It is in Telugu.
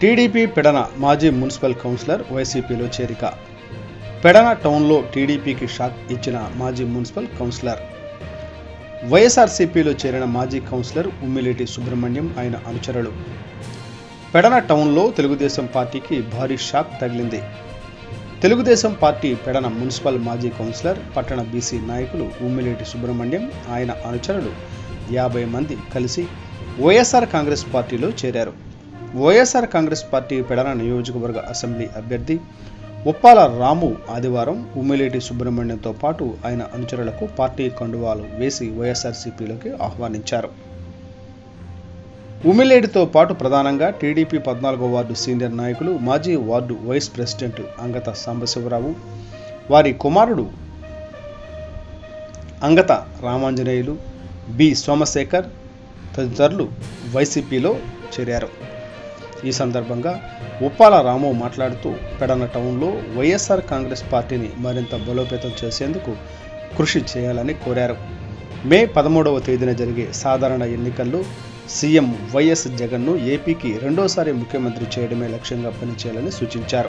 టీడీపీ పెడన మాజీ మున్సిపల్ కౌన్సిలర్ వైసీపీలో చేరిక. పెడన టౌన్లో టీడీపీకి షాక్ ఇచ్చిన మాజీ మున్సిపల్ కౌన్సిలర్. వైఎస్ఆర్సీపీలో చేరిన మాజీ కౌన్సిలర్ ఉమ్మిలేటి సుబ్రహ్మణ్యం, ఆయన అనుచరులు. పెడన టౌన్లో తెలుగుదేశం పార్టీకి భారీ షాక్ తగిలింది. తెలుగుదేశం పార్టీ పెడన మున్సిపల్ మాజీ కౌన్సిలర్, పట్టణ బీసీ నాయకులు ఉమ్మిలేటి సుబ్రహ్మణ్యం, ఆయన అనుచరులు 50 మంది కలిసి వైఎస్ఆర్ కాంగ్రెస్ పార్టీలో చేరారు. వైఎస్ఆర్ కాంగ్రెస్ పార్టీ పెడన నియోజకవర్గ అసెంబ్లీ అభ్యర్థి ఉప్పాల రాము ఆదివారం ఉమ్మిలేటి సుబ్రహ్మణ్యంతో పాటు ఆయన అనుచరులకు పార్టీ కండువాలు వేసి వైఎస్ఆర్సీపీలోకి ఆహ్వానించారు. ఉమ్మిలేటితో పాటు ప్రధానంగా టీడీపీ 14వ వార్డు సీనియర్ నాయకులు, మాజీ వార్డు వైస్ ప్రెసిడెంట్ అంగత సాంబశివరావు, వారి కుమారుడు అంగత రామాంజనేయులు, బి సోమశేఖర్ తదితరులు వైసీపీలో చేరారు. ఈ సందర్భంగా ఉప్పాల రాము మాట్లాడుతూ పెడన టౌన్లో వైఎస్ఆర్ కాంగ్రెస్ పార్టీని మరింత బలోపేతం చేసేందుకు కృషి చేయాలని కోరారు. మే 13వ తేదీన జరిగే సాధారణ ఎన్నికల్లో సీఎం వైఎస్ జగన్ను ఏపీకి రెండోసారి ముఖ్యమంత్రి చేయడమే లక్ష్యంగా పనిచేయాలని సూచించారు.